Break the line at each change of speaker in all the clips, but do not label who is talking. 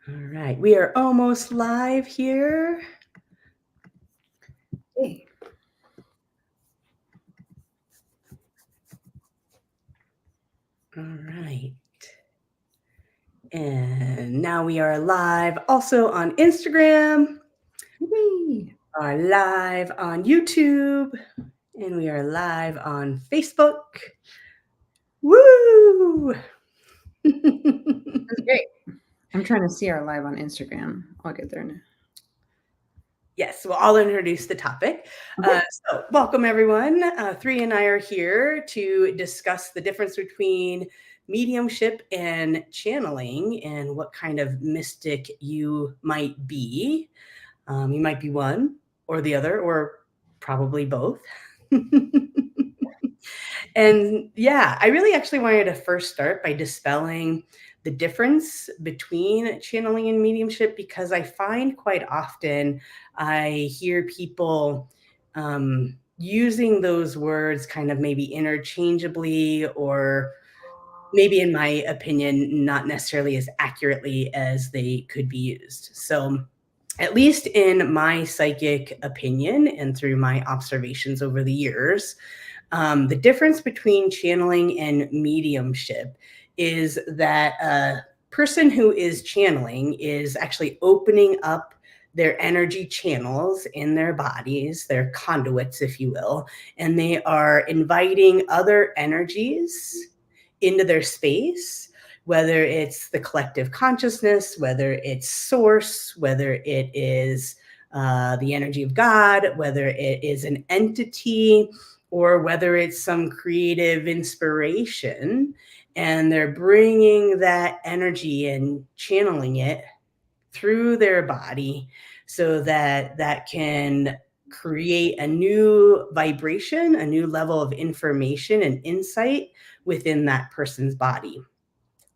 All right, we are almost live here.
Hey.
All right. And now we are live also on Instagram,
Whee.
are live on YouTube, and we are live on Facebook. Woo!
That's great. I'm trying to see our live on Instagram. I'll get there now.
Yes, well, I'll introduce the topic.
Okay.
So, welcome everyone. Three and I are here to discuss the difference between mediumship and channeling and what kind of mystic you might be. You might be one or the other, or probably both. And yeah, I really actually wanted to first start by dispelling the difference between channeling and mediumship, because I find quite often I hear people using those words kind of maybe interchangeably, or maybe, in my opinion, not necessarily as accurately as they could be used. So, at least in my psychic opinion and through my observations over the years, the difference between channeling and mediumship is that a person who is channeling is actually opening up their energy channels in their bodies, their conduits, if you will, and they are inviting other energies into their space, whether it's the collective consciousness, whether it's source, whether it is the energy of God, whether it is an entity, or whether it's some creative inspiration, and they're bringing that energy and channeling it through their body so that that can create a new vibration, a new level of information and insight within that person's body.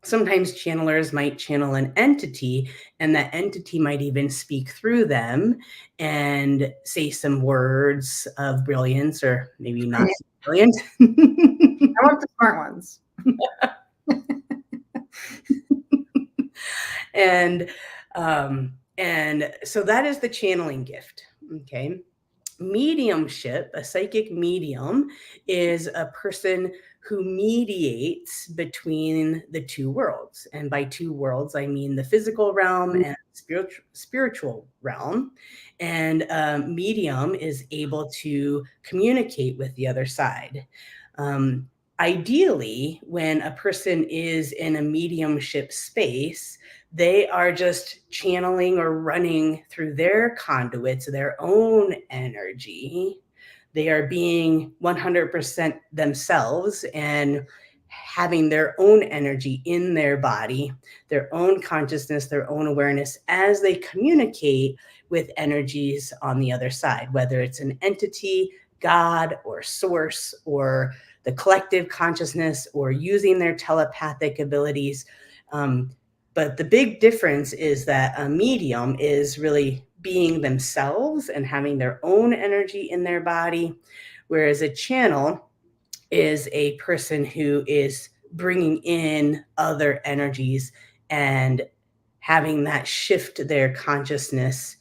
Sometimes channelers might channel an entity, and that entity might even speak through them and say some words of brilliance, or maybe not so brilliant.
I want the smart ones.
and and so that is the channeling gift. Okay. Mediumship, a psychic medium, is a person who mediates between the two worlds. And by two worlds, I mean the physical realm and spiritual realm. And medium is able to communicate with the other side. Um, Ideally, when a person is in a mediumship space, they are just channeling or running through their conduits, their own energy. They are being 100% themselves and having their own energy in their body, their own consciousness, their own awareness as they communicate with energies on the other side, whether it's an entity, God, or source, or the collective consciousness, or using their telepathic abilities. But the big difference is that a medium is really being themselves and having their own energy in their body, whereas a channel is a person who is bringing in other energies and having that shift their consciousness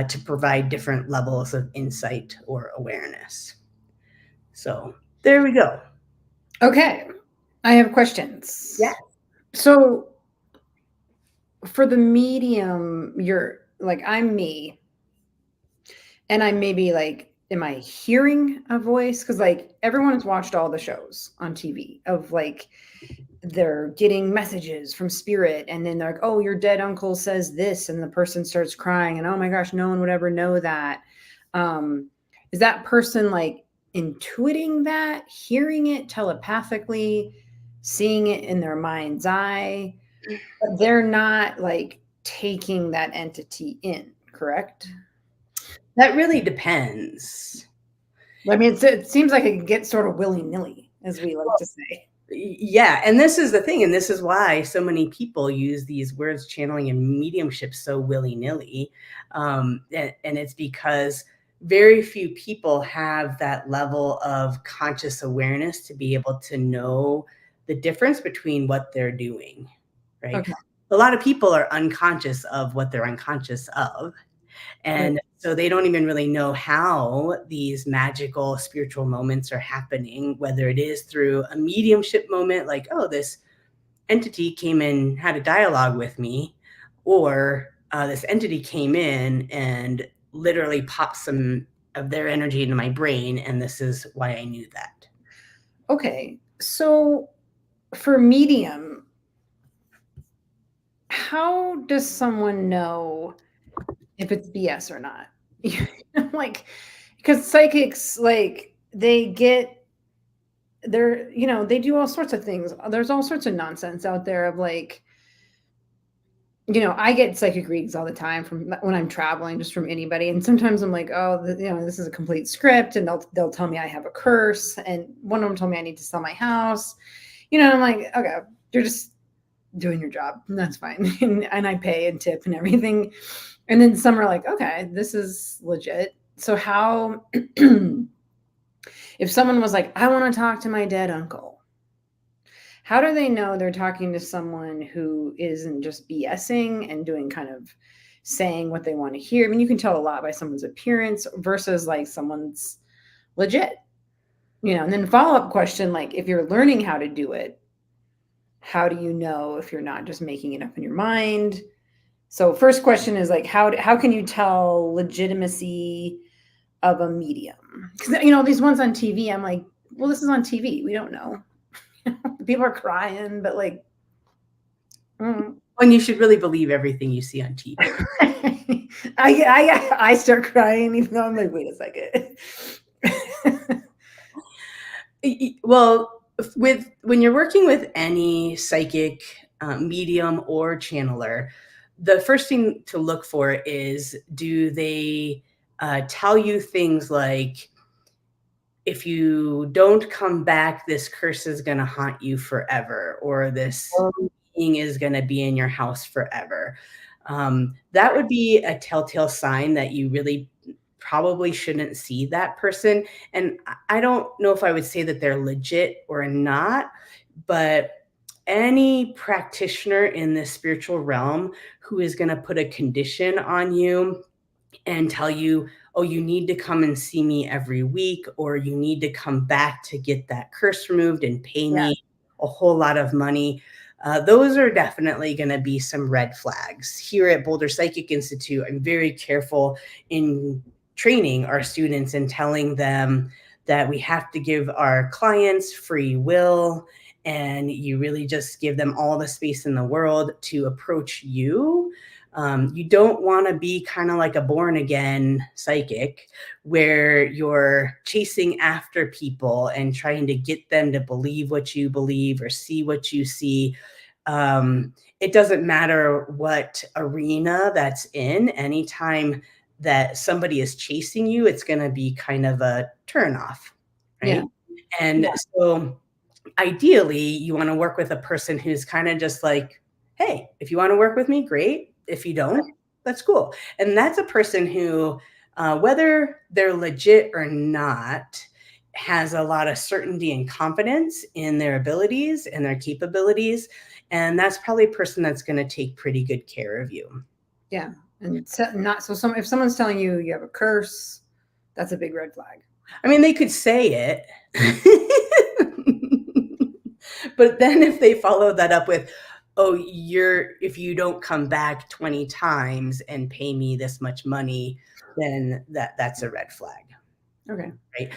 to provide different levels of insight or awareness. So there we go.
Okay. I have questions.
Yeah.
So for the medium, you're like, I'm me. And I'm maybe like, am I hearing a voice? Because like everyone has watched all the shows on TV of like they're getting messages from spirit, and then they're like, oh, your dead uncle says this, and the person starts crying, and oh my gosh, no one would ever know that. Is that person like intuiting that, hearing it telepathically, seeing it in their mind's eye, but they're not like taking that entity in, correct?
That really depends.
I mean, it seems like it can get sort of willy-nilly, as we like to say.
Yeah, and this is the thing, and this is why so many people use these words channeling and mediumship so willy-nilly. And it's because very few people have that level of conscious awareness to be able to know the difference between what they're doing, right?
Okay.
a lot of people are unconscious of what they're unconscious of.
Right.
And so they don't even really know how these magical spiritual moments are happening, whether it is through a mediumship moment, like, oh, this entity came in, had a dialogue with me, or this entity came in and literally popped some of their energy into my brain. And this is why I knew that.
Okay. So for medium, how does someone know if it's BS or not? Like, because psychics, like, they do all sorts of things. There's all sorts of nonsense out there of like, I get psychic readings all the time from when I'm traveling, just from anybody. And sometimes I'm like, oh, this is a complete script, and they'll tell me I have a curse. And one of them told me I need to sell my house. I'm like, okay, you're just doing your job, and that's fine. And I pay and tip and everything. And then some are like, okay, this is legit. So how, if someone was like, I want to talk to my dead uncle, how do they know they're talking to someone who isn't just BSing and doing kind of saying what they want to hear? I mean, you can tell a lot by someone's appearance versus like someone's legit, and then follow-up question, like if you're learning how to do it, how do you know if you're not just making it up in your mind? So first question is like, how can you tell legitimacy of a medium? Because, these ones on TV, I'm like, well, this is on TV. We don't know. People are crying, but like,
And you should really believe everything you see on TV.
I start crying even though I'm like, wait a second.
Well, when you're working with any psychic medium or channeler, the first thing to look for is, do they tell you things like, if you don't come back, this curse is going to haunt you forever, or this being is going to be in your house forever? That would be a telltale sign that you really probably shouldn't see that person. And I don't know if I would say that they're legit or not, but any practitioner in the spiritual realm who is going to put a condition on you and tell you, oh, you need to come and see me every week, or you need to come back to get that curse removed and pay me a whole lot of money. Those are definitely going to be some red flags. Here at Boulder Psychic Institute, I'm very careful in training our students and telling them that we have to give our clients free will, and you really just give them all the space in the world to approach you. You don't want to be kind of like a born again psychic where you're chasing after people and trying to get them to believe what you believe or see what you see. It doesn't matter what arena that's in. Anytime that somebody is chasing you, it's going to be kind of a turnoff, right? And so ideally, you want to work with a person who's kind of just like, hey, if you want to work with me, great. If you don't, that's cool. And that's a person who, whether they're legit or not, has a lot of certainty and confidence in their abilities and their capabilities. And that's probably a person that's going to take pretty good care of you.
Yeah. And if someone's telling you you have a curse, that's a big red flag.
I mean, they could say it. But then if they follow that up with, oh, if you don't come back 20 times and pay me this much money, then that's a red flag.
Okay.
Right.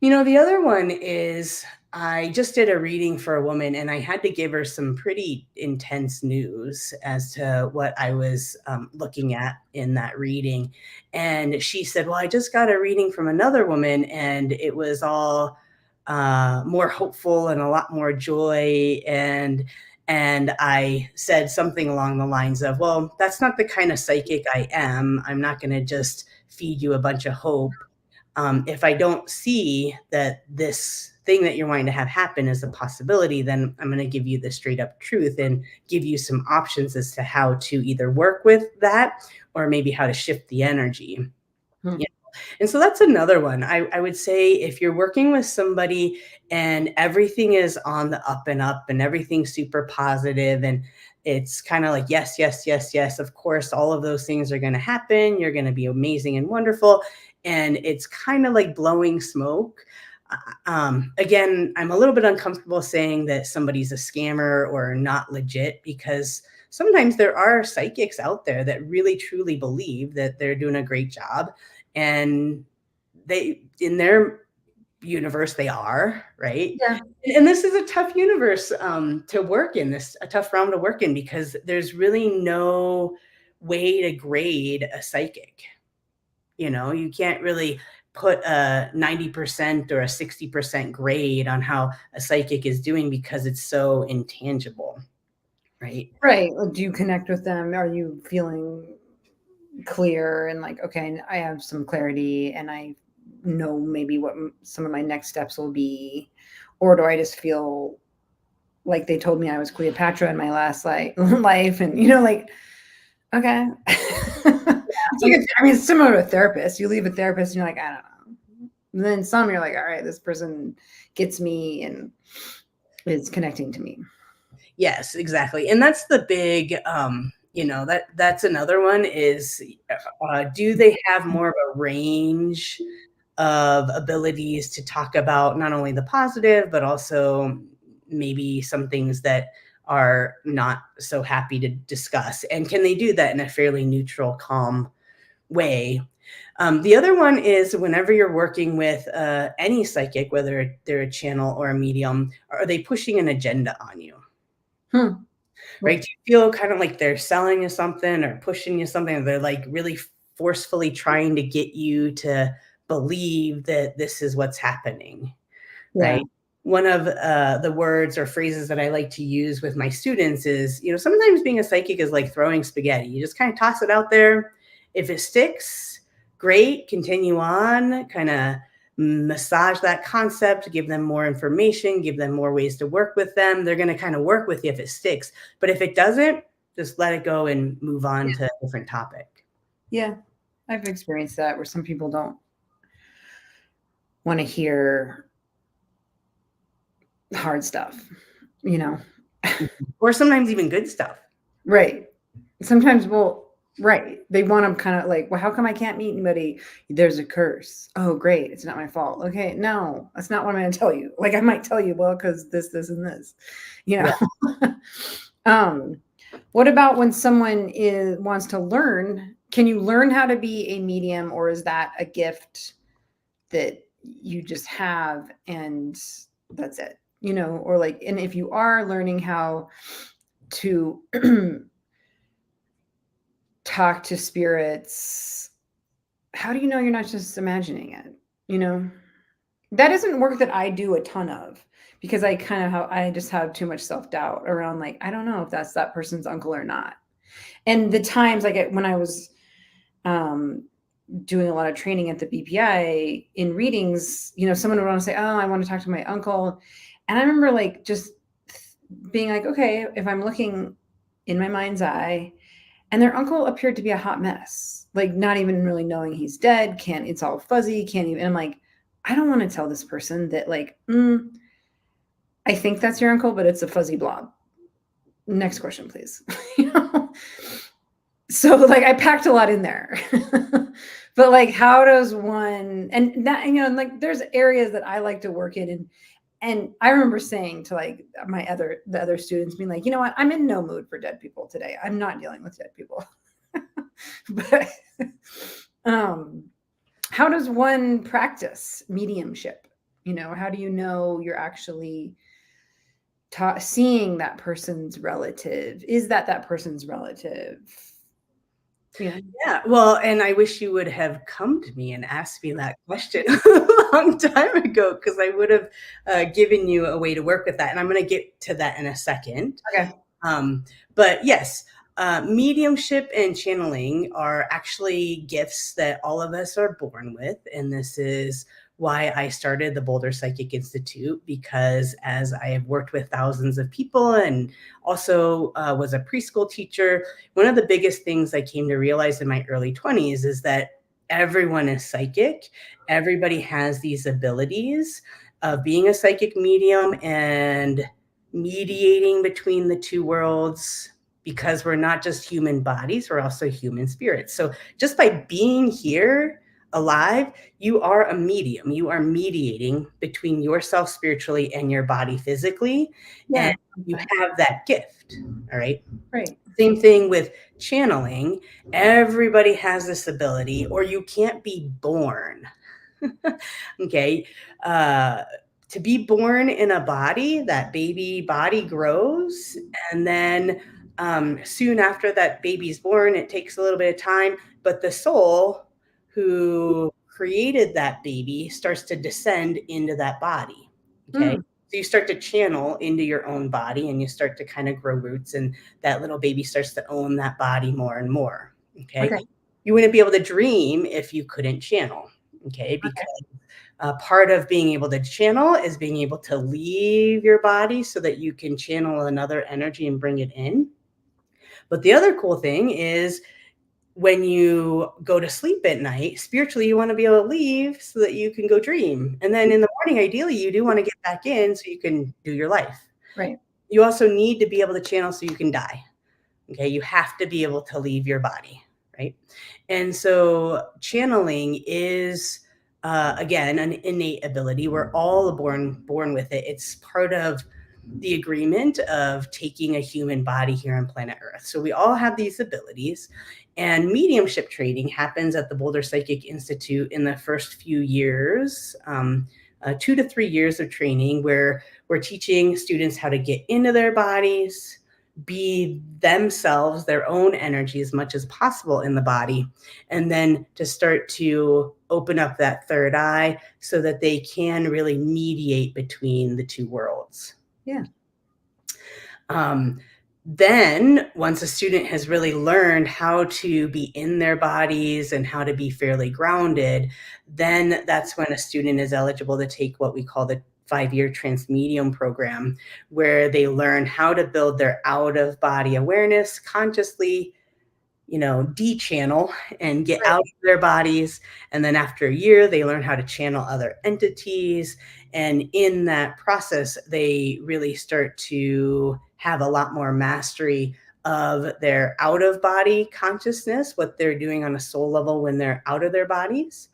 The other one is, I just did a reading for a woman and I had to give her some pretty intense news as to what I was looking at in that reading. And she said, well, I just got a reading from another woman and it was all more hopeful and a lot more joy. And I said something along the lines of, well, that's not the kind of psychic I am. I'm not going to just feed you a bunch of hope. If I don't see that this thing that you're wanting to have happen is a possibility, then I'm going to give you the straight up truth and give you some options as to how to either work with that or maybe how to shift the energy. And so that's another one. I would say, if you're working with somebody and everything is on the up and up and everything's super positive, and It's kind of like, yes, yes, yes, yes. Of course, all of those things are going to happen. You're going to be amazing and wonderful. And it's kind of like blowing smoke. Again, I'm a little bit uncomfortable saying that somebody's a scammer or not legit, because sometimes there are psychics out there that really truly believe that they're doing a great job, and they, in their universe, they are right.
Yeah.
And this is a tough universe to work in, this a tough realm to work in, because there's really no way to grade a psychic. You can't really put a 90% or a 60% grade on how a psychic is doing, because it's so intangible, right?
Right. Do you connect with them? Are you feeling clear and like, okay, I have some clarity and I know maybe what some of my next steps will be? Or do I just feel like they told me I was Cleopatra in my last life? And, like, okay. It's similar to a therapist. You leave a therapist and you're like, I don't know. And then some, you're like, all right, this person gets me and is connecting to me.
Yes, exactly. And that's the big, that's another one is, do they have more of a range of abilities to talk about not only the positive, but also maybe some things that are not so happy to discuss? And can they do that in a fairly neutral, calm way? The other one is, whenever you're working with any psychic, whether they're a channel or a medium, are they pushing an agenda on you? Right? Do you feel kind of like they're selling you something or pushing you something, or they're like really forcefully trying to get you to believe that this is what's happening,
Yeah.
right? One of the words or phrases that I like to use with my students is, sometimes being a psychic is like throwing spaghetti. You just kind of toss it out there. If it sticks, great, continue on, kind of massage that concept, give them more information, give them more ways to work with them. They're going to kind of work with you if it sticks. But if it doesn't, just let it go and move on to a different topic.
Yeah. I've experienced that where some people don't want to hear hard stuff,
Or sometimes even good stuff.
Right. Sometimes, right. They want to kind of like, well, how come I can't meet anybody? There's a curse. Oh, great. It's not my fault. Okay. No, that's not what I'm going to tell you. Like, I might tell you, well, because this, and this, Yeah. What about when someone wants to learn? Can you learn how to be a medium, or is that a gift that you just have and that's it? Or like, and if you are learning how to talk to spirits, how do you know you're not just imagining it? That isn't work that I do a ton of, because I just have too much self-doubt around, like, I don't know if that's that person's uncle or not. And the times when I was doing a lot of training at the BPI in readings, someone would want to say, oh, I want to talk to my uncle. And I remember like just being like, okay, if I'm looking in my mind's eye, and their uncle appeared to be a hot mess, like not even really knowing he's dead, it's all fuzzy, can't even, and I'm like, I don't want to tell this person that, like, I think that's your uncle, but it's a fuzzy blob. Next question, please. So like I packed a lot in there. But like, how does one, and that, like there's areas that I like to work in, and I remember saying to like the other students, being like, you know what, I'm in no mood for dead people today. I'm not dealing with dead people. But how does one practice mediumship? How do you know you're actually seeing that person's relative? Is that person's relative?
Yeah. Well, and I wish you would have come to me and asked me that question a long time ago, because I would have given you a way to work with that. And I'm going to get to that in a second.
Okay.
But yes, mediumship and channeling are actually gifts that all of us are born with. And this is why I started the Boulder Psychic Institute, because as I have worked with thousands of people and also was a preschool teacher, one of the biggest things I came to realize in my early 20s is that everyone is psychic. Everybody has these abilities of being a psychic medium and mediating between the two worlds, because we're not just human bodies, we're also human spirits. So just by being here alive, you are a medium. You are mediating between yourself spiritually and your body physically.
Yeah.
And you have that gift. All right.
Right.
Same thing with channeling. Everybody has this ability, or you can't be born. Okay. To be born in a body, that baby body grows. And then soon after that baby's born, it takes a little bit of time, but the soul who created that baby starts to descend into that body. Okay.
Mm.
So you start to channel into your own body and you start to kind of grow roots, and that little baby starts to own that body more and more. Okay.
Okay.
You wouldn't be able to dream if you couldn't channel. Okay. Because part of being able to channel is being able to leave your body so that you can channel another energy and bring it in. But the other cool thing is when you go to sleep at night, spiritually, you want to be able to leave so that you can go dream. And then in the morning, ideally, you do want to get back in so you can do your life.
Right.
You also need to be able to channel so you can die. Okay. You have to be able to leave your body. Right. And so channeling is, again, an innate ability. We're all born with it. It's part of the agreement of taking a human body here on planet Earth. So we all have these abilities. And mediumship training happens at the Boulder Psychic Institute in the first few years, 2 to 3 years of training, where we're teaching students how to get into their bodies, be themselves, their own energy as much as possible in the body, and then to start to open up that third eye so that they can really mediate between the two worlds.
Yeah.
Then once a student has really learned how to be in their bodies and how to be fairly grounded, then that's when a student is eligible to take what we call the 5-year transmedium program, where they learn how to build their out of body awareness consciously, de-channel and get out of their bodies. And then after a year, they learn how to channel other entities. And in that process, they really start to have a lot more mastery of their out of body consciousness, what they're doing on a soul level when they're out of their bodies.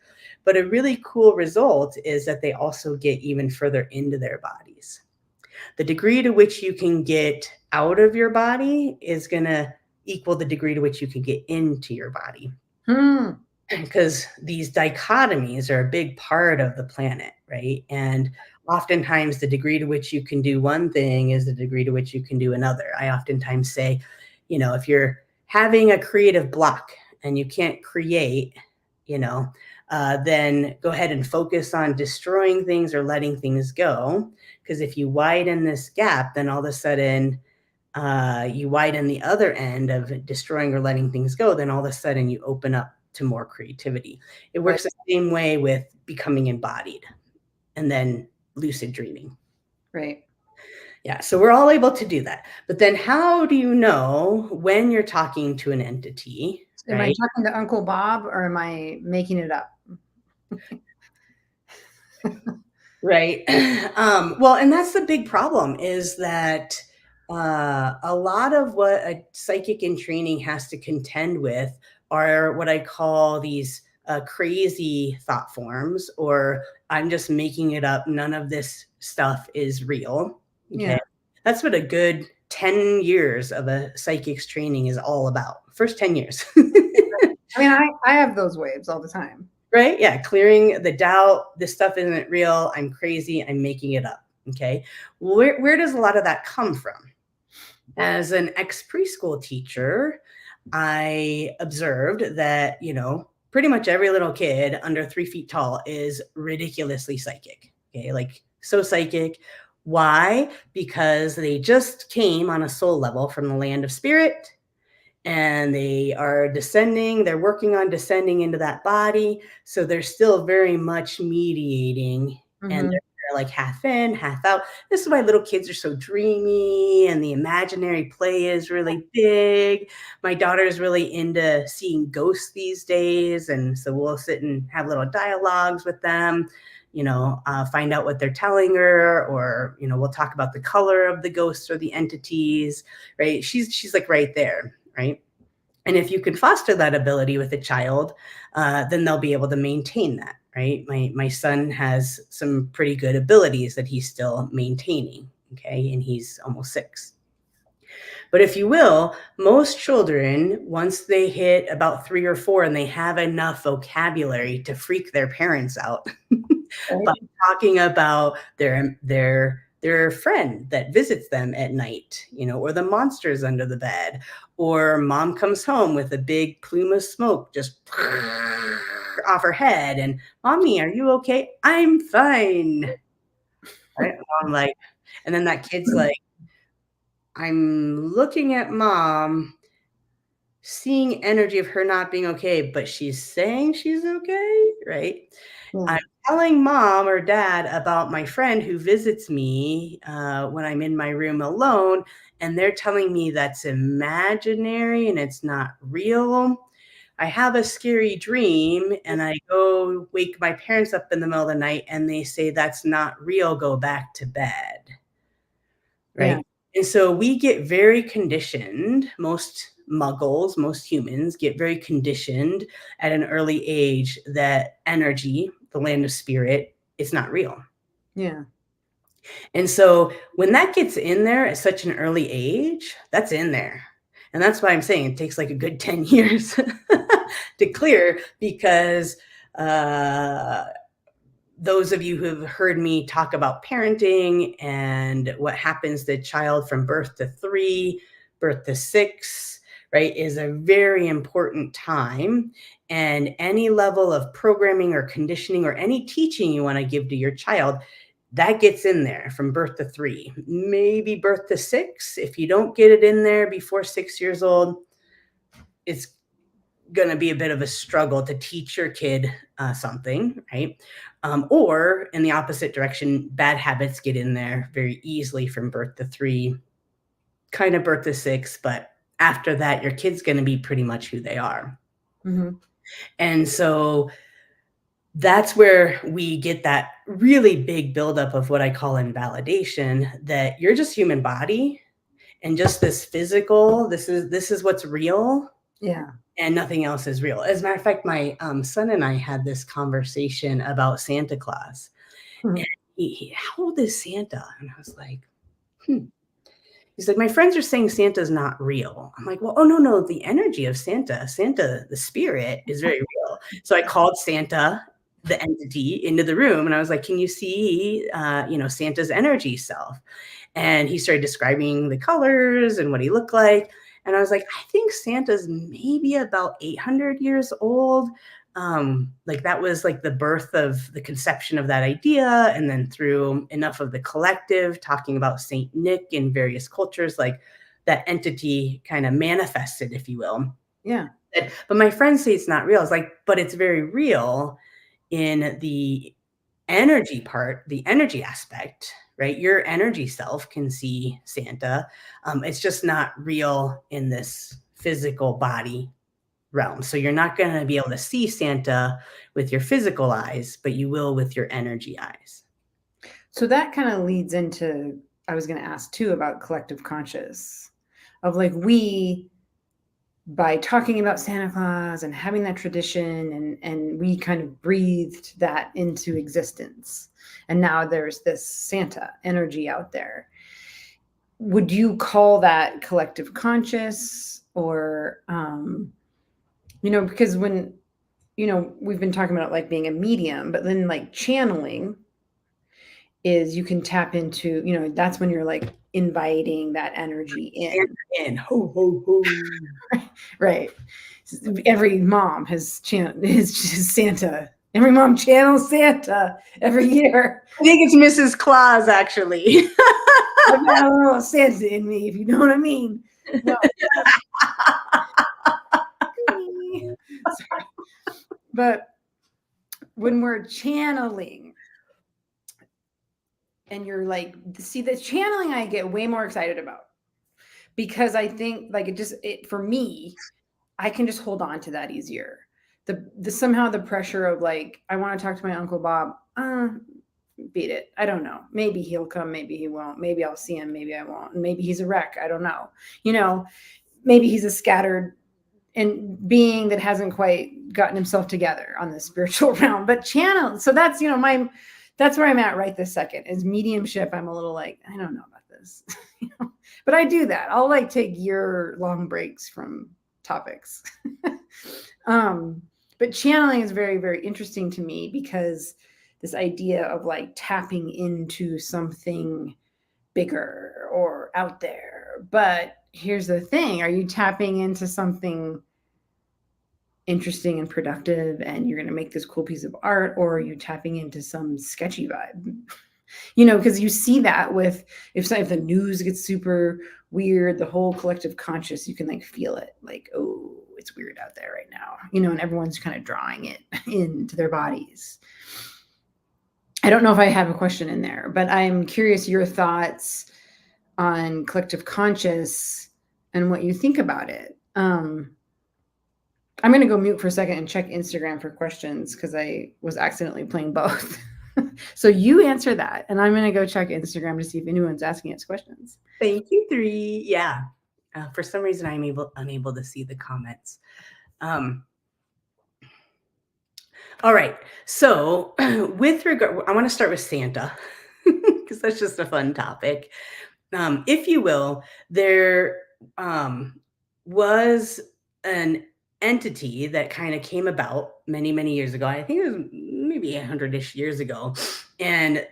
But a really cool result is that they also get even further into their bodies. The degree to which you can get out of your body is going to equal the degree to which you can get into your body. Because these dichotomies are a big part of the planet, right? And oftentimes the degree to which you can do one thing is the degree to which you can do another. I oftentimes say, if you're having a creative block and you can't create, then go ahead and focus on destroying things or letting things go. Because if you widen this gap, then all of a sudden you widen the other end of destroying or letting things go, then all of a sudden you open up to more creativity. It works the same way with becoming embodied and then lucid dreaming.
Right.
Yeah. So we're all able to do that. But then how do you know when you're talking to an entity?
Am I talking to Uncle Bob or am I making it up?
Right. Well, and that's the big problem is that a lot of what a psychic in training has to contend with are what I call these crazy thought forms, or I'm just making it up. None of this stuff is real. Okay.
Yeah.
That's what a good 10 years of a psychic's training is all about. First 10 years.
I mean, I have those waves all the time.
Right? Yeah. Clearing the doubt. This stuff isn't real. I'm crazy. I'm making it up. Okay. Where does a lot of that come from? As an ex-preschool teacher, I observed that, pretty much every little kid under 3 feet tall is ridiculously psychic. Okay. Like so psychic. Why? Because they just came on a soul level from the land of spirit, and they are descending. They're working on descending into that body. So they're still very much mediating, and they're like half in, half out. This is why little kids are so dreamy and the imaginary play is really big. My daughter is really into seeing ghosts these days. And so we'll sit and have little dialogues with them. find out what they're telling her, or, we'll talk about the color of the ghosts or the entities, right? She's like right there, right? And if you can foster that ability with a child, then they'll be able to maintain that, right? My son has some pretty good abilities that he's still maintaining, okay? And he's almost 6. But if you will, most children, once they hit about 3 or 4 and they have enough vocabulary to freak their parents out by
Right.
talking about their friend that visits them at night, or the monsters under the bed, or mom comes home with a big plume of smoke just off her head, and mommy, are you okay? I'm fine. Right? I'm like, and then that kid's like, I'm looking at mom, seeing energy of her not being okay, but she's saying she's okay, right?
Yeah.
I'm telling mom or dad about my friend who visits me when I'm in my room alone, and they're telling me that's imaginary and it's not real. I have a scary dream and I go wake my parents up in the middle of the night and they say that's not real, go back to bed.
Yeah.
Right? And so we get very conditioned, most muggles, most humans get very conditioned at an early age that energy, the land of spirit, is not real.
Yeah.
And so when that gets in there at such an early age, that's in there. And that's why I'm saying it takes like a good 10 years to clear, because those of you who have heard me talk about parenting and what happens to a child from birth to 3, birth to 6, right, is a very important time. And any level of programming or conditioning or any teaching you want to give to your child, that gets in there from birth to 3, maybe birth to 6. If you don't get it in there before 6 years old, it's going to be a bit of a struggle to teach your kid something, right? Or in the opposite direction, bad habits get in there very easily from birth to 3, kind of birth to 6, but after that, your kid's going to be pretty much who they are.
Mm-hmm.
And so that's where we get that really big buildup of what I call invalidation, that you're just human body and just this physical, this is what's real.
Yeah.
And nothing else is real. As a matter of fact, my son and I had this conversation about Santa Claus.
Mm-hmm.
And how old is Santa? And I was like, He's like, my friends are saying Santa's not real. I'm like, well, oh, no, the energy of Santa, the spirit is very real. So I called Santa, the entity, into the room, and I was like, can you see, Santa's energy self? And he started describing the colors and what he looked like. And I was like, I think Santa's maybe about 800 years old. Like that was like the birth of the conception of that idea. And then through enough of the collective talking about Saint Nick in various cultures, like that entity kind of manifested, if you will.
Yeah.
But my friends say it's not real. It's like, but it's very real in the energy part, the energy aspect, right? Your energy self can see Santa. It's just not real in this physical body realm. So you're not going to be able to see Santa with your physical eyes, but you will with your energy eyes.
So that kind of leads into, I was going to ask too about collective conscious, of like we, by talking about Santa Claus and having that tradition, and we kind of breathed that into existence. And now there's this Santa energy out there. Would you call that collective conscious, or, because when, we've been talking about like being a medium, but then like channeling is you can tap into, that's when you're like inviting that energy in.
And ho, ho, ho.
Right. Every mom has Santa. Every mom channels Santa every year.
I think it's Mrs. Claus, actually.
I've got a little Santa in me, if you know what I mean. No. Sorry. But when we're channeling, and you're like, see, the channeling I get way more excited about, because I think like for me, I can just hold on to that easier. the somehow the pressure of like, I want to talk to my Uncle Bob. Beat it. I don't know. Maybe he'll come, maybe he won't. Maybe I'll see him, maybe I won't. Maybe he's a wreck. I don't know. You know, maybe he's a scattered and being that hasn't quite gotten himself together on the spiritual realm. But channel, so that's, you know, that's where I'm at right this second is mediumship. I'm a little like, I don't know about this. You know? But I do that. I'll like take year-long breaks from topics. But channeling is very, very interesting to me because this idea of like tapping into something bigger or out there. But here's the thing, are you tapping into something interesting and productive and you're going to make this cool piece of art, or are you tapping into some sketchy vibe? You know, because you see that with if the news gets super weird, the whole collective conscious, you can like feel it like, oh, it's weird out there right now, you know, and everyone's kind of drawing it into their bodies. I don't know if I have a question in there, but I'm curious your thoughts on collective conscious and what you think about it. I'm going to go mute for a second and check Instagram for questions because I was accidentally playing both. So you answer that, and I'm going to go check Instagram to see if anyone's asking us questions.
Thank you, 3. Yeah. For some reason, I'm unable to see the comments. All right. So with regard, I want to start with Santa because that's just a fun topic. If you will, there was an entity that kind of came about many, many years ago. I think it was maybe 100-ish years ago, and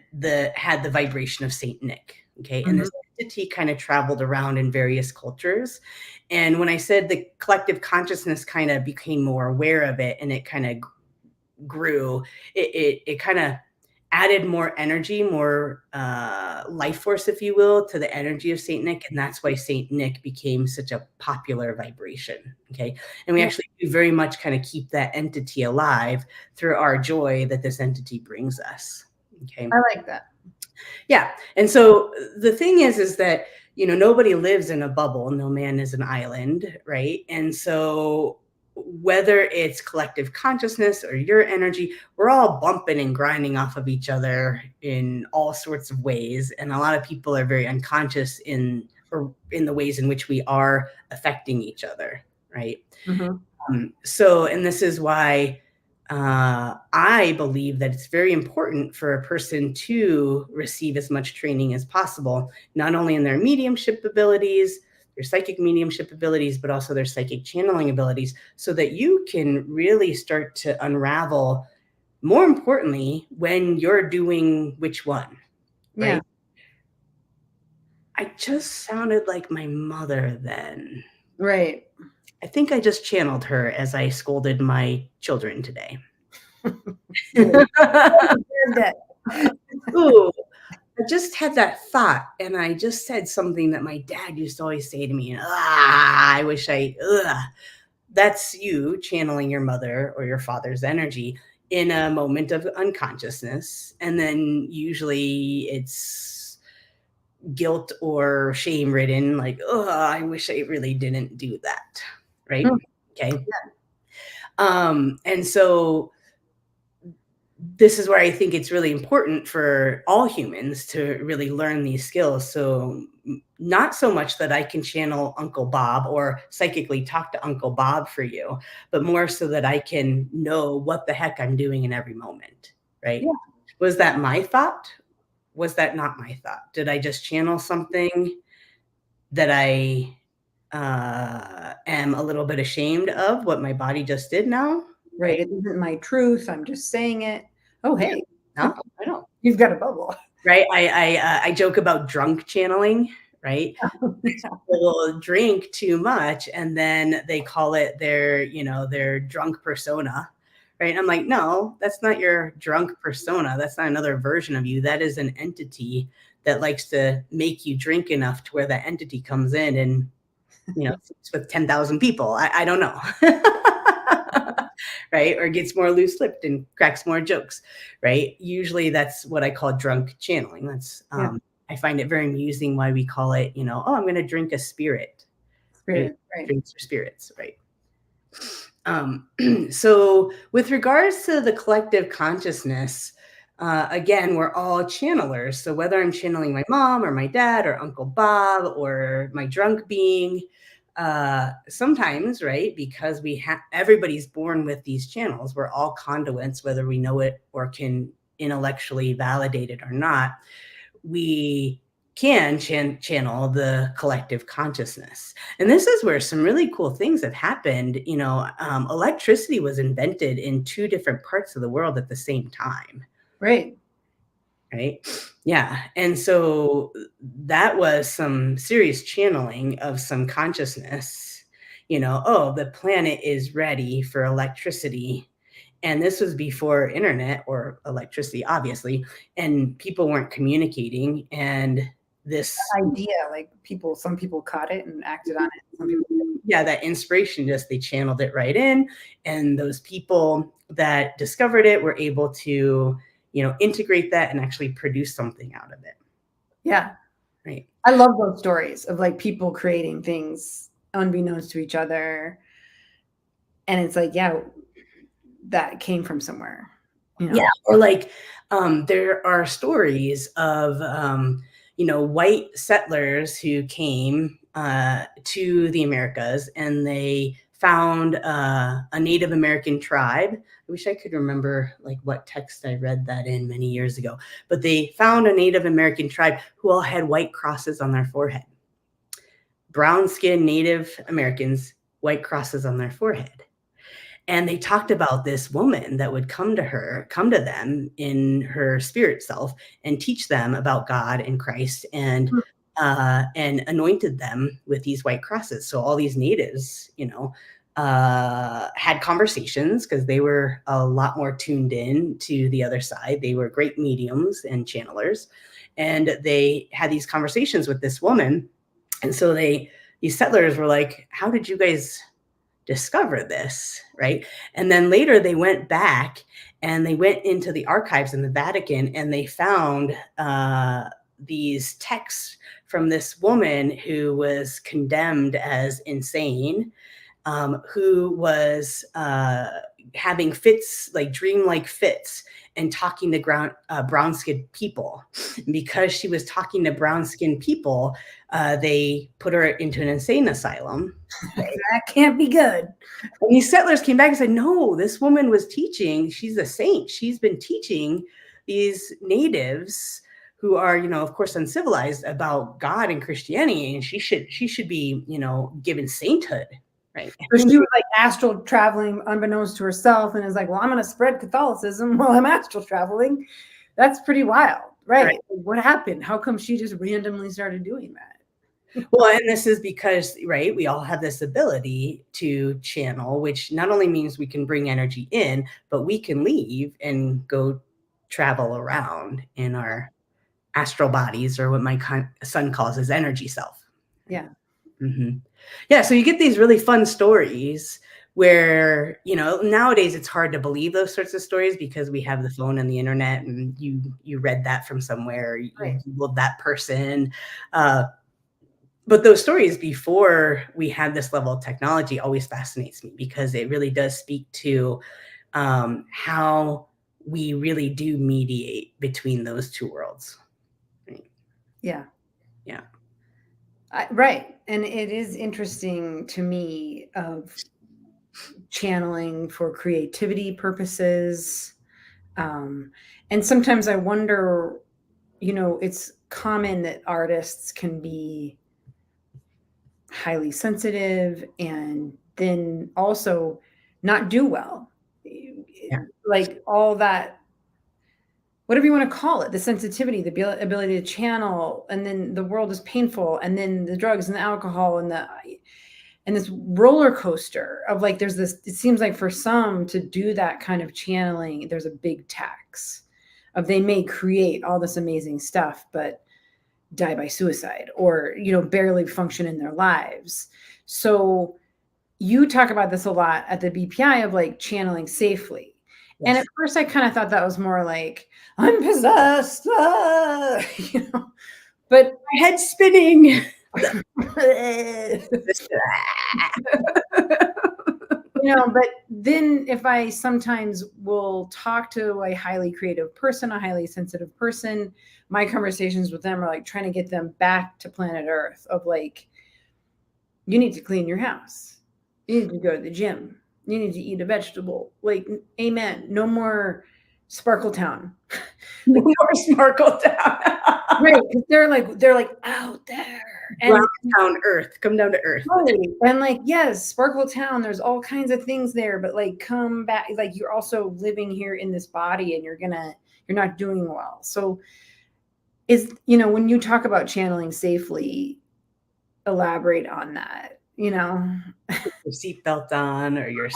had the vibration of Saint Nick. Okay. And this entity kind of traveled around in various cultures. And when I said the collective consciousness kind of became more aware of it and it kind of grew, it kind of added more energy, more life force, if you will, to the energy of Saint Nick. And that's why Saint Nick became such a popular vibration. Okay. And we actually do very much kind of keep that entity alive through our joy that this entity brings us. Okay.
I like that.
Yeah. And so the thing is that, you know, nobody lives in a bubble. No man is an island. Right. And so whether it's collective consciousness or your energy, we're all bumping and grinding off of each other in all sorts of ways. And a lot of people are very unconscious in the ways in which we are affecting each other. Right. And this is why I believe that it's very important for a person to receive as much training as possible, not only in their mediumship abilities, their psychic mediumship abilities, but also their psychic channeling abilities, so that you can really start to unravel, more importantly, when you're doing which one, right?
Yeah.
I just sounded like my mother then.
Right.
I think I just channeled her as I scolded my children today. Ooh, I just had that thought, and I just said something that my dad used to always say to me. I wish that's you channeling your mother or your father's energy in a moment of unconsciousness. And then usually it's guilt or shame ridden, like, I wish I really didn't do that. Right. Okay. And so this is where I think it's really important for all humans to really learn these skills. So not so much that I can channel Uncle Bob or psychically talk to Uncle Bob for you, but more so that I can know what the heck I'm doing in every moment. Right. Yeah. Was that my thought? Was that not my thought? Did I just channel something that I am a little bit ashamed of what my body just did now?
Right. It isn't my truth. I'm just saying it. Oh, hey.
No, I don't.
You've got a bubble.
Right. I joke about drunk channeling, right? People will drink too much and then they call it their drunk persona. Right. And I'm like, no, that's not your drunk persona. That's not another version of you. That is an entity that likes to make you drink enough to where that entity comes in and, it's with 10,000 people. I don't know. Right. Or gets more loose lipped and cracks more jokes. Right. Usually that's what I call drunk channeling. That's, I find it very amusing why we call it, I'm going to drink a spirit.
Right.
Drinks or spirits. Right. So with regards to the collective consciousness, again, we're all channelers. So whether I'm channeling my mom or my dad or Uncle Bob or my drunk being, sometimes, right, because we have everybody's born with these channels. We're all conduits, whether we know it or can intellectually validate it or not. We can channel the collective consciousness. And this is where some really cool things have happened. Electricity was invented in two different parts of the world at the same time.
Right.
Right. Yeah. And so that was some serious channeling of some consciousness. Oh, the planet is ready for electricity. And this was before internet or electricity, obviously, and people weren't communicating. And this,
Idea, like some people caught it and acted on it. Some people didn't.
yeah, that inspiration, just they channeled it right in. And those people that discovered it were able to, integrate that and actually produce something out of it.
Yeah.
Right.
I love those stories of like people creating things unbeknownst to each other. And it's like, yeah, that came from somewhere.
Yeah, or like there are stories of white settlers who came to the Americas, and they found a Native American tribe. I wish I could remember like what text I read that in many years ago, but they found a Native American tribe who all had white crosses on their forehead. Brown-skinned Native Americans, white crosses on their forehead. And they talked about this woman that would come to them in her spirit self and teach them about God and Christ, and anointed them with these white crosses. So all these natives, had conversations because they were a lot more tuned in to the other side. They were great mediums and channelers, and they had these conversations with this woman. And so these settlers were like, "How did you guys discover this?" Right. And then later they went back and they went into the archives in the Vatican, and they found these texts from this woman who was condemned as insane, who was having fits, like dreamlike fits, and talking to brown-skinned people. And because she was talking to brown-skinned people, they put her into an insane asylum.
That can't be good.
And these settlers came back and said, "No, this woman was teaching. She's a saint. She's been teaching these natives who are, of course, uncivilized, about God and Christianity, and she should be, given sainthood." Right.
So she was like astral traveling unbeknownst to herself, and is like, well, I'm going to spread Catholicism while I'm astral traveling. That's pretty wild. Right. What happened? How come she just randomly started doing that?
Well, and this is because, right, we all have this ability to channel, which not only means we can bring energy in, but we can leave and go travel around in our astral bodies, or what my son calls his energy self.
Yeah.
Mm-hmm. Yeah. So you get these really fun stories where, nowadays it's hard to believe those sorts of stories because we have the phone and the internet, and you read that from somewhere, you Googled that person. But those stories before we had this level of technology always fascinates me, because it really does speak to how we really do mediate between those two worlds. Right.
Yeah.
Yeah.
Right. And it is interesting to me of channeling for creativity purposes. And sometimes I wonder, it's common that artists can be highly sensitive and then also not do well.
Yeah.
Like all that, whatever you want to call it, the sensitivity, the ability to channel, and then the world is painful, and then the drugs and the alcohol and this roller coaster of like, there's this, it seems like for some to do that kind of channeling, there's a big tax of they may create all this amazing stuff, but die by suicide or, barely function in their lives. So you talk about this a lot at the BPI of like channeling safely. Yes. And at first I kind of thought that was more like, I'm possessed, but
my head's spinning.
But then if I sometimes will talk to a highly creative person, a highly sensitive person, my conversations with them are like trying to get them back to planet Earth of like, you need to clean your house. You need to go to the gym. You need to eat a vegetable. Like, amen. No more Sparkle Town.
Like, more Sparkle Town.
Right. They're like out there. And
Brown Earth. Come down to Earth.
right. And like, yes, Sparkle Town, there's all kinds of things there, but like come back, like you're also living here in this body and you're not doing well. So is, when you talk about channeling safely, elaborate on that,
Your seatbelt on or your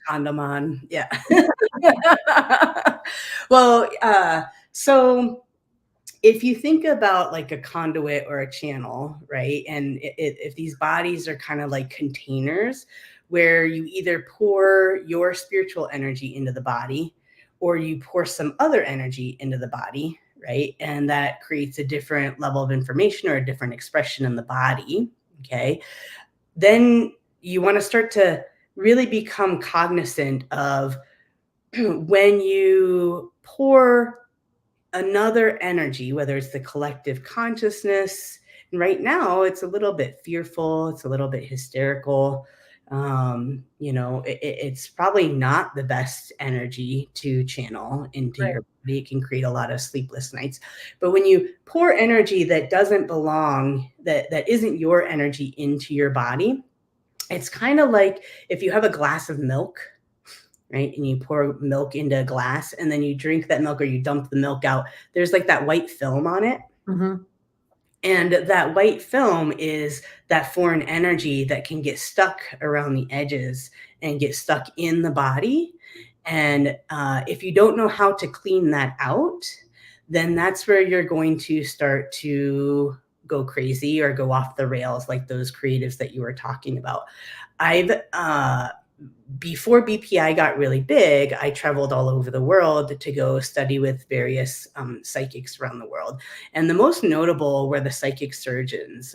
condom on. Yeah. Well, so if you think about like a conduit or a channel, right? And if these bodies are kind of like containers where you either pour your spiritual energy into the body or you pour some other energy into the body, right? And that creates a different level of information or a different expression in the body, okay? Then you want to start to really become cognizant of when you pour another energy, whether it's the collective consciousness, and right now it's a little bit fearful, it's a little bit hysterical. It's probably not the best energy to channel into
right.
your body. It can create a lot of sleepless nights. But when you pour energy that doesn't belong, that isn't your energy into your body, it's kind of like if you have a glass of milk, right? And you pour milk into a glass and then you drink that milk or you dump the milk out. There's like that white film on it.
Mm-hmm.
And that white film is that foreign energy that can get stuck around the edges and get stuck in the body. And if you don't know how to clean that out, then that's where you're going to start to go crazy or go off the rails, like those creatives that you were talking about. Before BPI got really big, I traveled all over the world to go study with various psychics around the world. And the most notable were the psychic surgeons,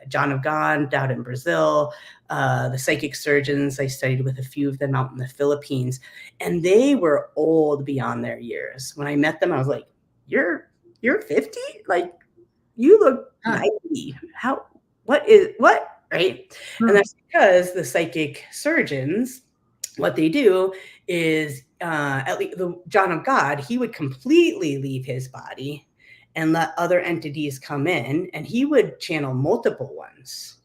John of God out in Brazil, the psychic surgeons. I studied with a few of them out in the Philippines, and they were old beyond their years. When I met them, I was like, you're 50? Like, you look 90. What? Right? And that's because the psychic surgeons, what they do is, at least the John of God, he would completely leave his body and let other entities come in, and he would channel multiple ones.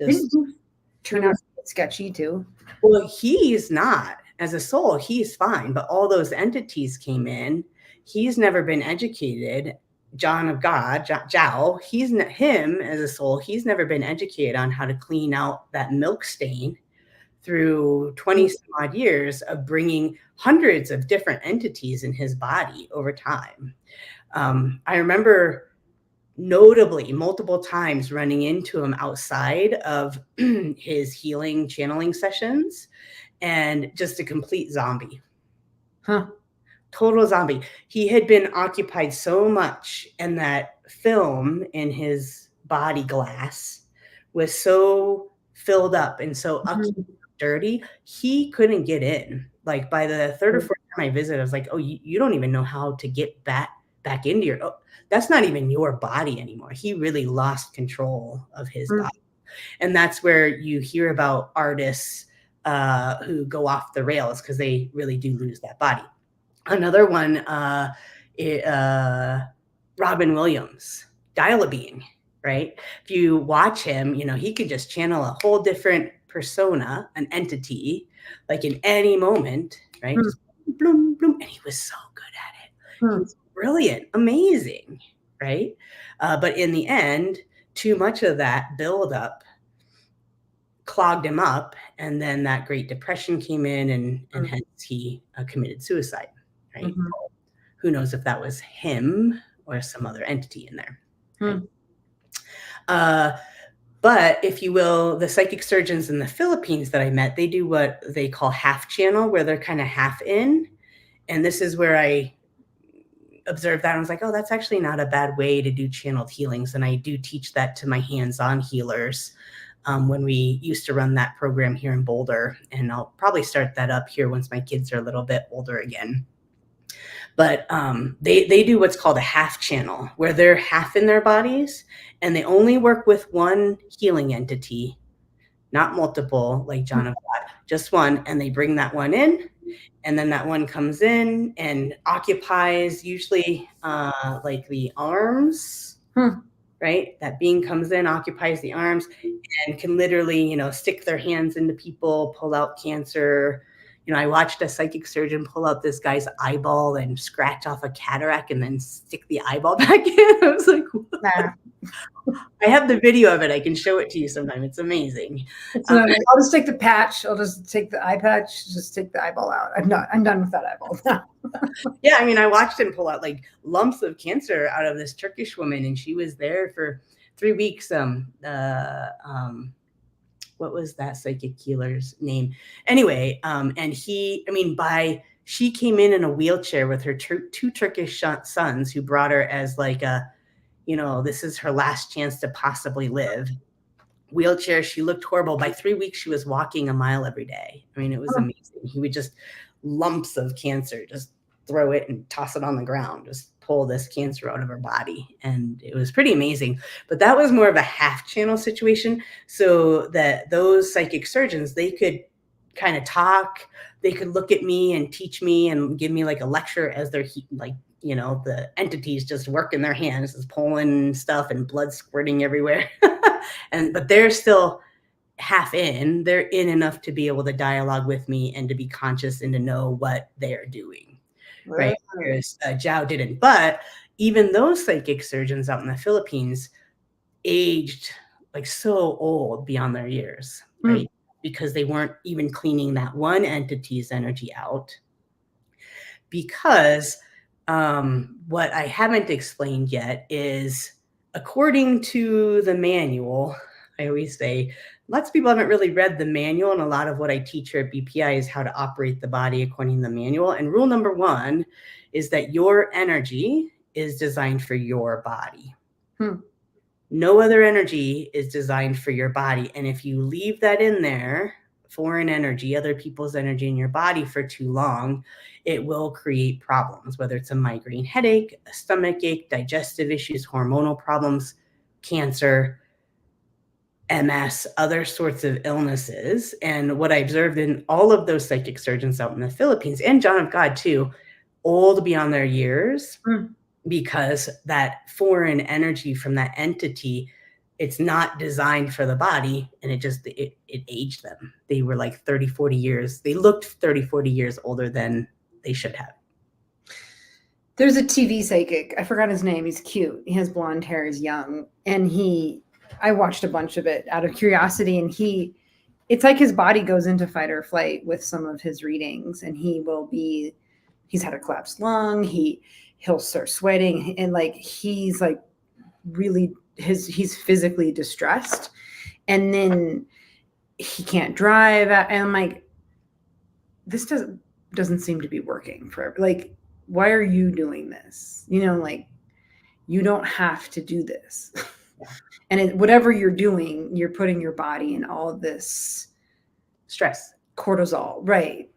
Turn out sketchy too.
Well, he's not. As a soul, he's fine, but all those entities came in. He's never been educated. John of God, Zhao, him as a soul, he's never been educated on how to clean out that milk stain through 20 some odd years of bringing hundreds of different entities in his body over time. I remember notably multiple times running into him outside of his healing channeling sessions, and just a complete zombie. Total zombie. He had been occupied so much, and that film in his body glass was so filled up and so dirty, he couldn't get in. Like by the third or fourth time I visited, I was like, oh, you don't even know how to get back into your, that's not even your body anymore. He really lost control of his body. And that's where you hear about artists who go off the rails because they really do lose that body. Another one, Robin Williams, Dial a Being, right? If you watch him, he could just channel a whole different persona, an entity, like in any moment, right? Just bloom, bloom. And he was so good at it. He was brilliant, amazing, right? But in the end, too much of that buildup clogged him up. And then that Great Depression came in, and hence he committed suicide. Right? Who knows if that was him or some other entity in there. Right? But if you will, the psychic surgeons in the Philippines that I met, they do what they call half channel, where they're kind of half in. And this is where I observed that. And I was like, oh, that's actually not a bad way to do channeled healings. And I do teach that to my hands-on healers. when we used to run that program here in Boulder. And I'll probably start that up here once my kids are a little bit older again. But they do what's called a half channel, where they're half in their bodies and they only work with one healing entity, not multiple like John of God, just one. And they bring that one in, and then that one comes in and occupies usually like the arms. Right? That being comes in, occupies the arms, and can literally, stick their hands into people, pull out cancer. I watched a psychic surgeon pull out this guy's eyeball and scratch off a cataract and then stick the eyeball back in. I was like, what? I have the video of it. I can show it to you sometime. It's amazing.
I'll just take the patch. I'll just take the eye patch, just take the eyeball out. I'm done with that eyeball.
Yeah, I watched him pull out like lumps of cancer out of this Turkish woman, and she was there for 3 weeks. What was that psychic healer's name? Anyway, and she came in a wheelchair with her two Turkish sons, who brought her as like this is her last chance to possibly live. Wheelchair. She looked horrible. By 3 weeks, she was walking a mile every day. It was amazing. He would just lumps of cancer, just throw it and toss it on the ground, just pull this cancer out of her body. And it was pretty amazing. But that was more of a half channel situation. So that those psychic surgeons, they could kind of talk, they could look at me and teach me and give me like a lecture as they're like, the entities just working their hands, just pulling stuff and blood squirting everywhere. But they're still half in. They're in enough to be able to dialogue with me and to be conscious and to know what they're doing. Right? Whereas Zhao didn't. But even those psychic surgeons out in the Philippines aged like so old beyond their years, right? Because they weren't even cleaning that one entity's energy out. Because what I haven't explained yet is, according to the manual, I always say, lots of people haven't really read the manual, and a lot of what I teach here at BPI is how to operate the body according to the manual. And rule number 1 is that your energy is designed for your body. No other energy is designed for your body. And if you leave that in there, foreign energy, other people's energy in your body for too long, it will create problems, whether it's a migraine headache, a stomach ache, digestive issues, hormonal problems, cancer, MS, other sorts of illnesses. And what I observed in all of those psychic surgeons out in the Philippines, and John of God too, old beyond their years, because that foreign energy from that entity, it's not designed for the body, and it aged them. They were like 30, 40 years. They looked 30, 40 years older than they should have.
There's a TV psychic. I forgot his name. He's cute. He has blonde hair. He's young. And I watched a bunch of it out of curiosity. And it's like his body goes into fight or flight with some of his readings. And he's had a collapsed lung. He'll start sweating. And like, he's like really, he's physically distressed. And then he can't drive. And I'm like, this doesn't seem to be working for, like, why are you doing this? Like, you don't have to do this. And whatever you're doing, you're putting your body in all this
stress,
cortisol, right?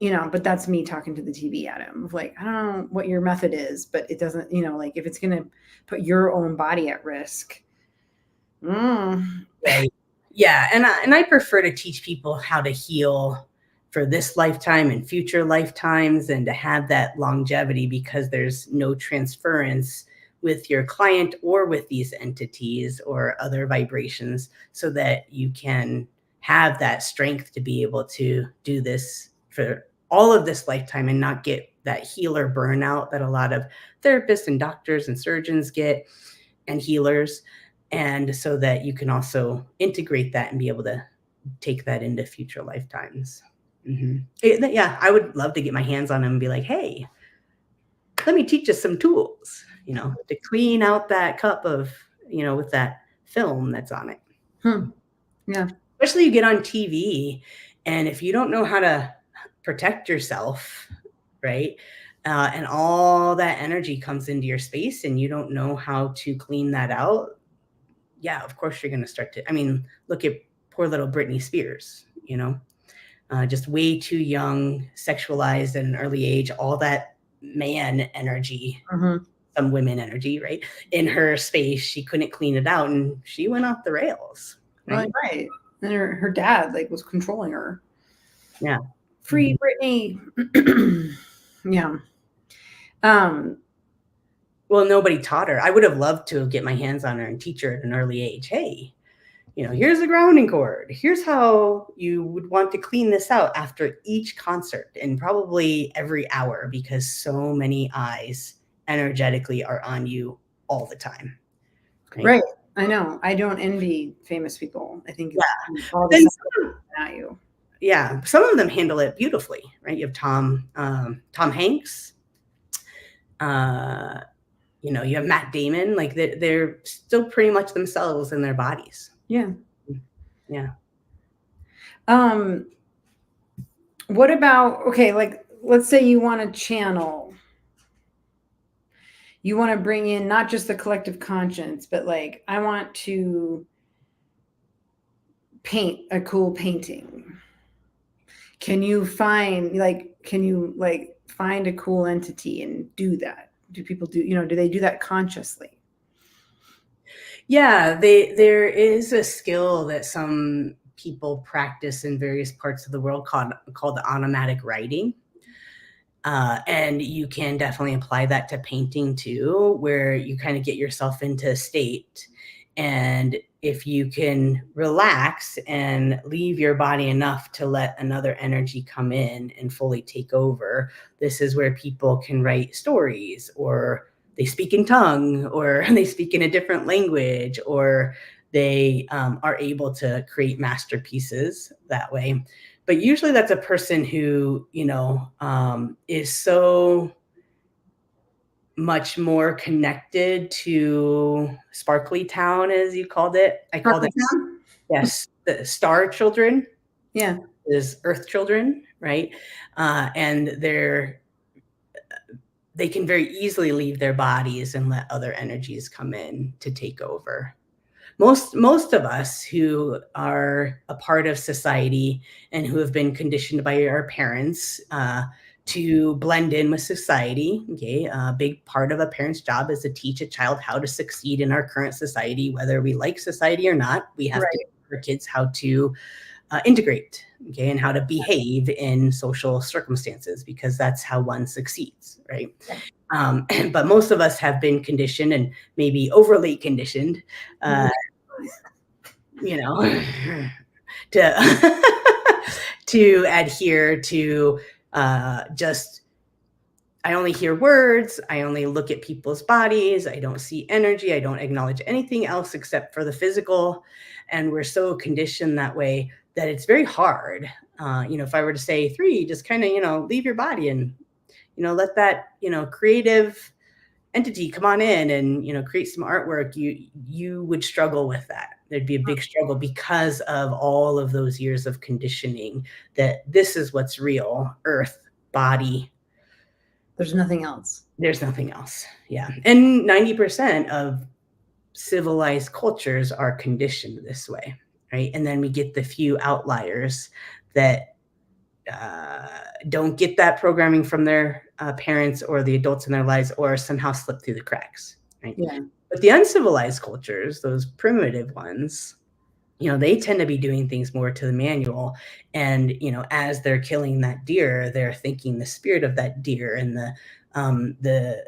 But that's me talking to the TV at him of like, I don't know what your method is, but it doesn't, like, if it's going to put your own body at risk.
Right. Yeah. And I prefer to teach people how to heal for this lifetime and future lifetimes, and to have that longevity, because there's no transference with your client or with these entities or other vibrations, so that you can have that strength to be able to do this for all of this lifetime and not get that healer burnout that a lot of therapists and doctors and surgeons get, and healers. And so that you can also integrate that and be able to take that into future lifetimes. Yeah, I would love to get my hands on them and be like, hey, let me teach us some tools, to clean out that cup of, with that film that's on it.
Yeah.
Especially you get on TV, and if you don't know how to protect yourself, right? And all that energy comes into your space and you don't know how to clean that out, yeah, of course you're going to start to, I mean, look at poor little Britney Spears, just way too young, sexualized at an early age, all that man energy, some women energy, right? In her space, she couldn't clean it out and she went off the rails. Right.
Right. And her dad like was controlling her.
Yeah.
Free Britney. Yeah.
Well, nobody taught her. I would have loved to get my hands on her and teach her at an early age. Hey, here's the grounding cord. Here's how you would want to clean this out after each concert and probably every hour, because so many eyes energetically are on you all the time.
Right. I know. I don't envy famous people. I think
it's
all the time at you.
Yeah. Some of them handle it beautifully, right? You have Tom Hanks. You have Matt Damon. Like they're still pretty much themselves in their bodies.
Yeah.
Yeah.
What about, okay, like let's say you want to channel. You want to bring in not just the collective conscience, but like I want to paint a cool painting. Can you find a cool entity and do that? Do people do they do that consciously?
Yeah, there is a skill that some people practice in various parts of the world called automatic writing. And you can definitely apply that to painting too, where you kind of get yourself into a state. And if you can relax and leave your body enough to let another energy come in and fully take over, this is where people can write stories, or they speak in tongue, or they speak in a different language, or they are able to create masterpieces that way. But usually that's a person who, is so much more connected to Sparkly Town, as you called it. I called it, yes, the star children.
Yeah.
Is earth children, right? And they can very easily leave their bodies and let other energies come in to take over. Most of us who are a part of society and who have been conditioned by our parents to blend in with society. Okay, a big part of a parent's job is to teach a child how to succeed in our current society, whether we like society or not. We have to teach our kids how to integrate, okay, and how to behave in social circumstances, because that's how one succeeds, right? But most of us have been conditioned, and maybe overly conditioned, to adhere to just, I only hear words, I only look at people's bodies, I don't see energy, I don't acknowledge anything else except for the physical. And we're so conditioned that way that it's very hard. If I were to say 3, just kind of, leave your body and, let that, creative entity come on in and, create some artwork, you would struggle with that. There'd be a big struggle because of all of those years of conditioning that this is what's real, earth, body.
There's nothing else.
There's nothing else. Yeah. And 90% of civilized cultures are conditioned this way, right? And then we get the few outliers that don't get that programming from their parents or the adults in their lives, or somehow slip through the cracks, right?
Yeah.
But the uncivilized cultures, those primitive ones, they tend to be doing things more to the manual. And, as they're killing that deer, they're thinking the spirit of that deer and the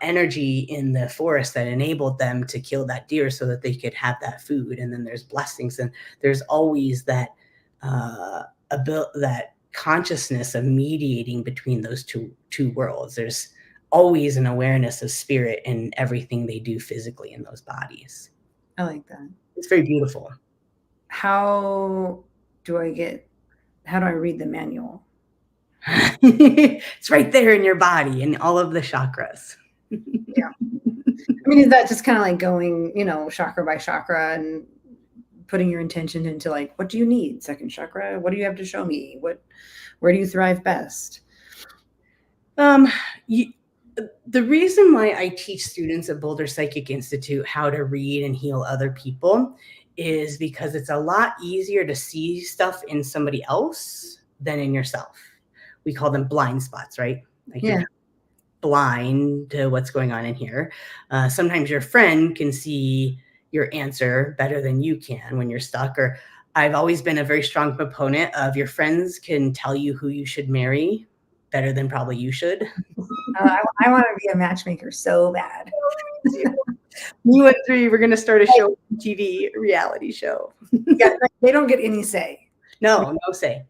energy in the forest that enabled them to kill that deer so that they could have that food. And then there's blessings, and there's always that that consciousness of mediating between those two worlds. There's always an awareness of spirit in everything they do physically in those bodies.
I like that.
It's very beautiful.
How do I read the manual?
It's right there in your body and all of the chakras.
Yeah. I mean, is that just kind of like going, chakra by chakra and putting your intention into like, what do you need? Second chakra? What do you have to show me? Where do you thrive best?
The reason why I teach students at Boulder Psychic Institute how to read and heal other people is because it's a lot easier to see stuff in somebody else than in yourself. We call them blind spots, right? Like
Yeah.
you're blind to what's going on in here. Sometimes your friend can see your answer better than you can when you're stuck. Or I've always been a very strong proponent of your friends can tell you who you should marry better than probably you should.
I want to be a matchmaker so bad.
You and three, we're going to start a show, TV reality show.
Yeah, they don't get any say.
No say.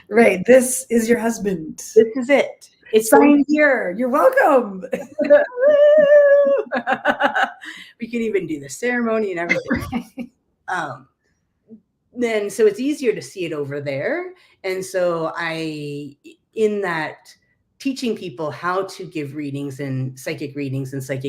Right. This is your husband.
This is it. It's
signed here. You're welcome.
We could even do the ceremony and everything. Then so it's easier to see it over there. And so in that teaching people how to give readings and psychic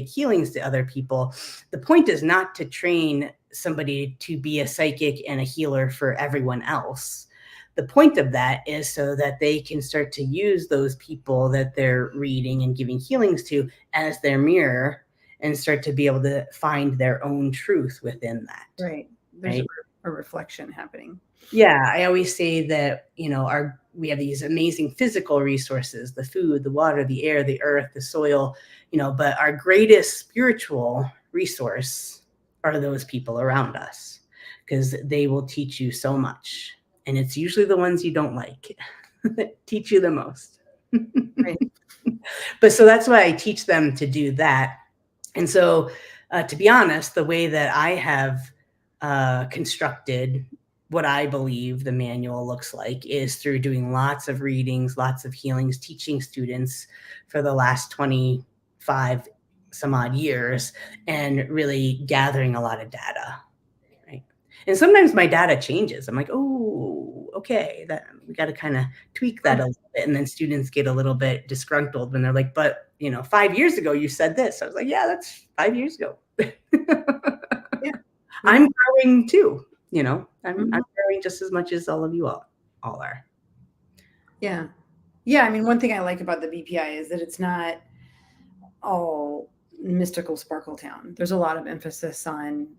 healings to other people, the point is not to train somebody to be a psychic and a healer for everyone else. The point of that is so that they can start to use those people that they're reading and giving healings to as their mirror and start to be able to find their own truth within that.
Right. There's a reflection happening.
Yeah, I always say that, we have these amazing physical resources, the food, the water, the air, the earth, the soil, but our greatest spiritual resource are those people around us, because they will teach you so much. And it's usually the ones you don't like that teach you the most.
Right.
But so that's why I teach them to do that. And so, to be honest, the way that I have constructed what I believe the manual looks like is through doing lots of readings, lots of healings, teaching students for the last 25 some odd years, and really gathering a lot of data. Right. And sometimes my data changes. I'm like, oh, okay, that we got to kind of tweak that a little bit. And then students get a little bit disgruntled when they're like, but 5 years ago you said this. I was like, yeah, that's 5 years ago.
Yeah.
I'm growing too. I'm growing just as much as all of you all are.
Yeah. Yeah. I mean, one thing I like about the BPI is that it's not all mystical sparkle town. There's a lot of emphasis on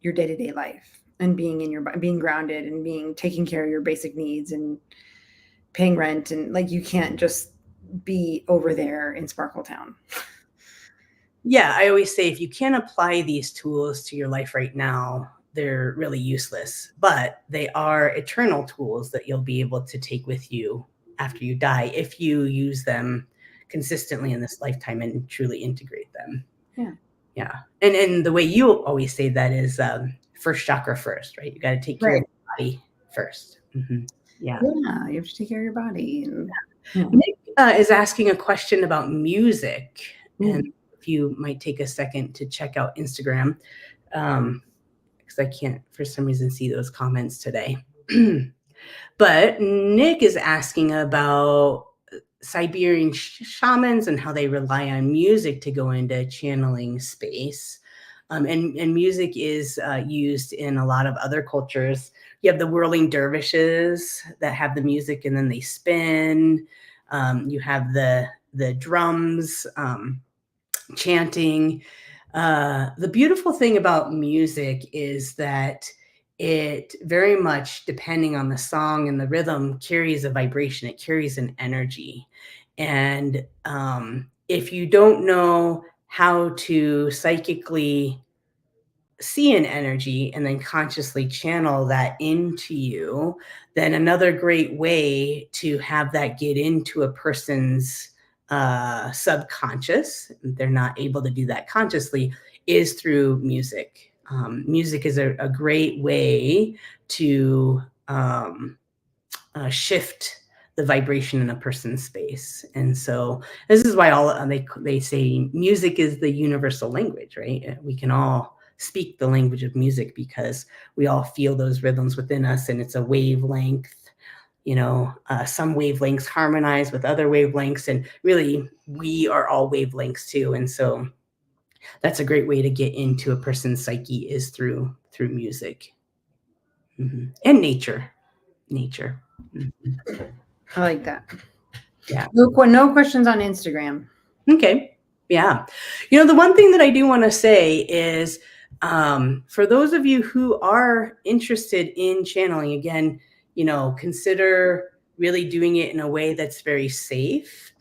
your day-to-day life and being grounded and taking care of your basic needs and paying rent. And like, you can't just be over there in Sparkle Town.
Yeah. I always say, if you can't apply these tools to your life right now, they're really useless, but they are eternal tools that you'll be able to take with you after you die if you use them consistently in this lifetime and truly integrate them. Yeah. And the way you always say that is first chakra first, right? You got to take care of your body first. Yeah.
You have to take care of your body.
Nick is asking a question about music, and if you might take a second to check out Instagram, because I can't for some reason see those comments today. But Nick is asking about Siberian shamans and how they rely on music to go into channeling space. And music is used in a lot of other cultures. You have the whirling dervishes that have the music and then they spin. You have the drums chanting. The beautiful thing about music is that it very much, depending on the song and the rhythm, carries a vibration. It carries an energy. And if you don't know how to psychically see an energy and then consciously channel that into you, then another great way to have that get into a person's subconscious, they're not able to do that consciously, is through music. Music is a great way to shift the vibration in a person's space. And so this is why they say music is the universal language, right? We can all speak the language of music because we all feel those rhythms within us, and it's a wavelength. Some wavelengths harmonize with other wavelengths, and really we are all wavelengths too. And so that's a great way to get into a person's psyche, is through music. And nature.
I like that.
Yeah.
No questions on Instagram.
Okay. Yeah. The one thing that I do want to say is for those of you who are interested in channeling, again, consider really doing it in a way that's very safe,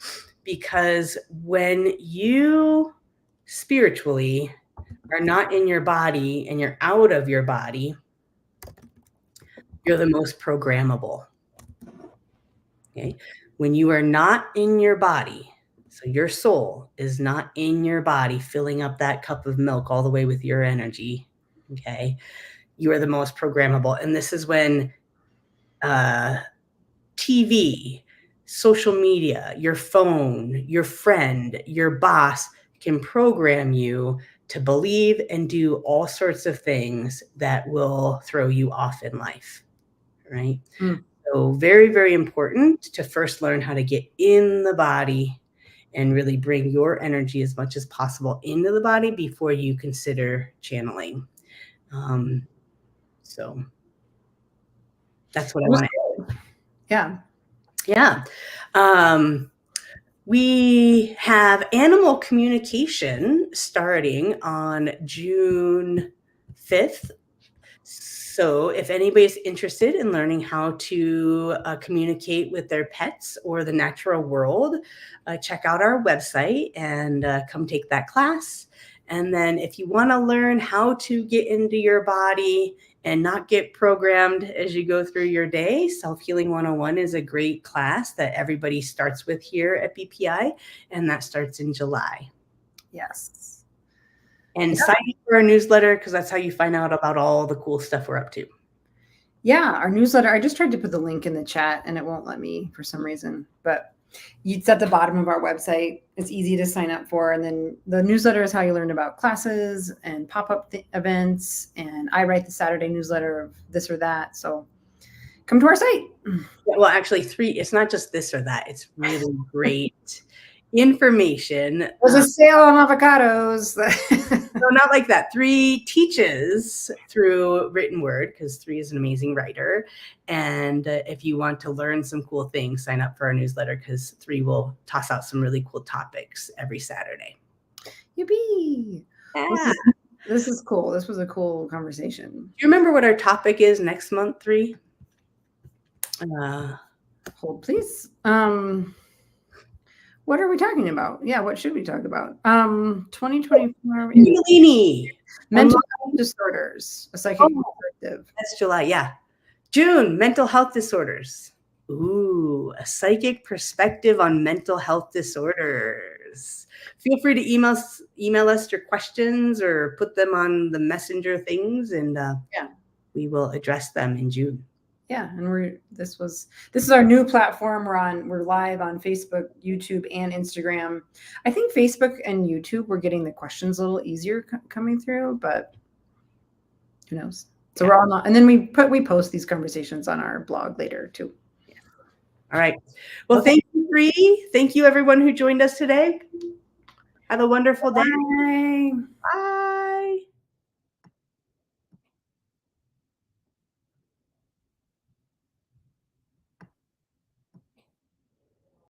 because when you spiritually are not in your body and you're out of your body, you're the most programmable. Okay. When you are not in your body, so your soul is not in your body, filling up that cup of milk all the way with your energy. Okay. You are the most programmable. And this is when TV, social media, your phone, your friend, your boss can program you to believe and do all sorts of things that will throw you off in life. Right. So very, very important to first learn how to get in the body and really bring your energy as much as possible into the body before you consider channeling. So that's what I want to.
Yeah.
Yeah. We have animal communication starting on June 5th. So if anybody's interested in learning how to communicate with their pets or the natural world, check out our website and come take that class. And then if you want to learn how to get into your body and not get programmed as you go through your day, Self-Healing 101 is a great class that everybody starts with here at BPI, and that starts in July.
Yes.
And sign up for our newsletter, because that's how you find out about all the cool stuff we're up to.
Yeah, our newsletter. I just tried to put the link in the chat and it won't let me for some reason. But it's at the bottom of our website. It's easy to sign up for. And then the newsletter is how you learn about classes and pop-up events. And I write the Saturday newsletter of this or that. So come to our site.
Well, actually, it's not just this or that. It's really great information.
There's a sale on avocados.
No, not like that. 3 teaches through written word, because 3 is an amazing writer. And if you want to learn some cool things, sign up for our newsletter, because 3 will toss out some really cool topics every Saturday.
Yippee!
Yeah.
This is cool. This was a cool conversation.
Do you remember what our topic is next month, 3?
Hold, please. What are we talking about? Yeah, what should we talk about? 2024. Mental health disorders, a psychic perspective.
That's July, yeah. June, mental health disorders. Ooh, a psychic perspective on mental health disorders. Feel free to email us your questions or put them on the messenger things, and we will address them in June.
Yeah, and this is our new platform. We're live on Facebook, YouTube, and Instagram. I think Facebook and YouTube, we're getting the questions a little easier coming through, but who knows? So we're all not, and then we post these conversations on our blog later too.
Yeah. All right. Well, thank you, Bree. Thank you, everyone who joined us today. Have a wonderful day.
Bye.
Bye.